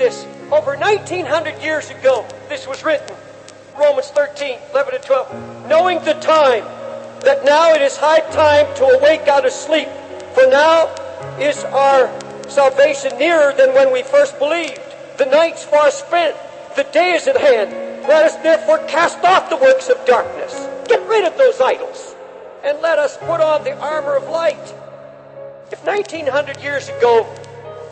this. Over 1900 years ago, this was written. Romans 13, 11 and 12. Knowing the time, that now it is high time to awake out of sleep. For now is our salvation nearer than when we first believed. The night's far spent, the day is at hand. Let us therefore cast off the works of darkness. Get rid of those idols. And let us put on the armor of light. If 1900 years ago,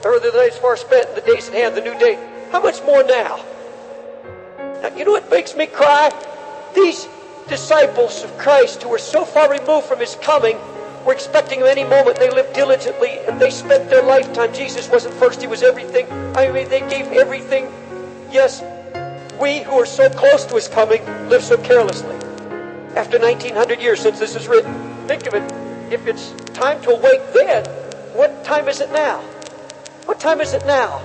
or the night's far spent, the day's at hand, the new day, how much more now? Now, you know what makes me cry? These disciples of Christ who were so far removed from His coming were expecting Him any moment. They lived diligently and they spent their lifetime. Jesus wasn't first, He was everything. I mean, they gave everything. Yes, we who are so close to His coming live so carelessly. After 1900 years since this is written, think of it. If it's time to awake then, what time is it now? What time is it now?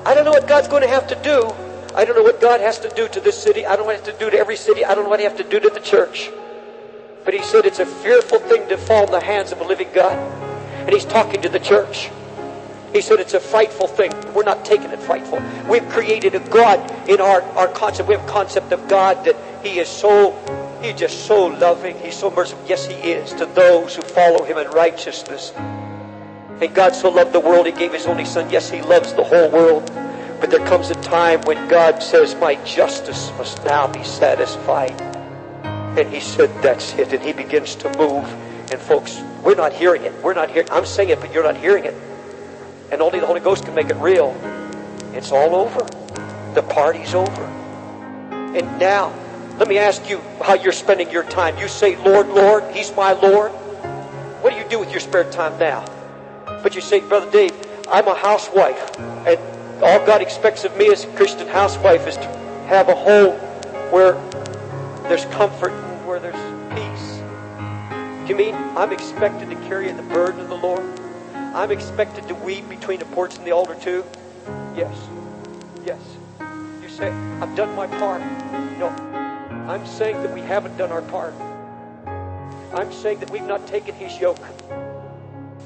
I don't know what God's going to have to do. I don't know what God has to do to this city. I don't know what He has to do to every city. I don't know what He has to do to the church. But He said it's a fearful thing to fall in the hands of a living God. And He's talking to the church. He said it's a frightful thing. We're not taking it frightful. We've created a God in our concept. We have a concept of God that He's just so loving. He's so merciful. Yes, He is to those who follow Him in righteousness. And God so loved the world, He gave His only Son. Yes, He loves the whole world. But there comes a time when God says, my justice must now be satisfied. And He said, that's it. And He begins to move. And folks, we're not hearing it. We're not hearing. I'm saying it, but you're not hearing it. And only the Holy Ghost can make it real. It's all over. The party's over. And now, let me ask you how you're spending your time. You say, Lord, Lord, He's my Lord. What do you do with your spare time now? But you say, Brother Dave, I'm a housewife. And all God expects of me as a Christian housewife is to have a home where there's comfort and where there's peace. Do you mean I'm expected to carry the burden of the Lord? I'm expected to weep between the porch and the altar too? Yes. Yes. You say, I've done my part. No. I'm saying that we haven't done our part. I'm saying that we've not taken His yoke.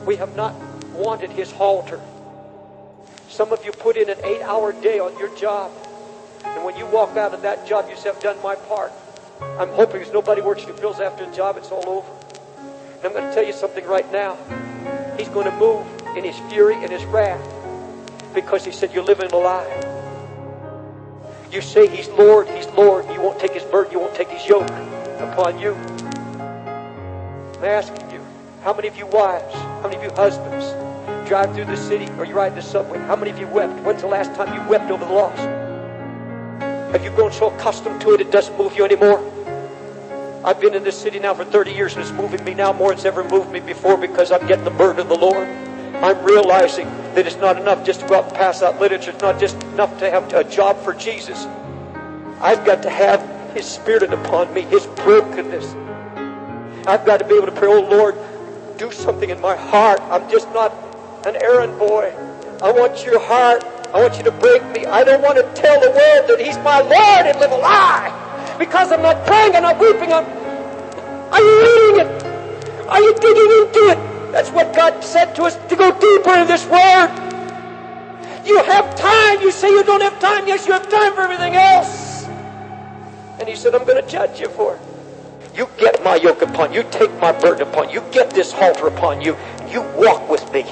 We have not wanted His halter. Some of you put in an 8-hour day on your job. And when you walk out of that job, you say, I've done my part. I'm hoping there's nobody works your bills after the job, it's all over. And I'm going to tell you something right now. He's going to move in His fury and His wrath. Because He said, you're living a lie. You say He's Lord, He's Lord. You won't take His burden, you won't take His yoke upon you. I'm asking you, how many of you wives, how many of you husbands, drive through the city or you ride the subway? How many of you wept? When's the last time you wept over the lost? Have you grown so accustomed to it, it doesn't move you anymore? I've been in this city now for 30 years and it's moving me now more than it's ever moved me before because I'm getting the burden of the Lord. I'm realizing that it's not enough just to go out and pass out literature. It's not just enough to have a job for Jesus. I've got to have His Spirit upon me, His brokenness. I've got to be able to pray, oh Lord, do something in my heart. I'm just not an errand boy. I want your heart. I want you to break me. I don't want to tell the world that He's my Lord and live a lie. Because I'm not praying, I'm not weeping. Are you reading it? Are you digging into it? That's what God said to us, to go deeper in this Word. You have time. You say you don't have time. Yes, you have time for everything else. And He said, I'm going to judge you for it. You get my yoke upon you. Take my burden upon you. Get this halter upon you. You walk with me.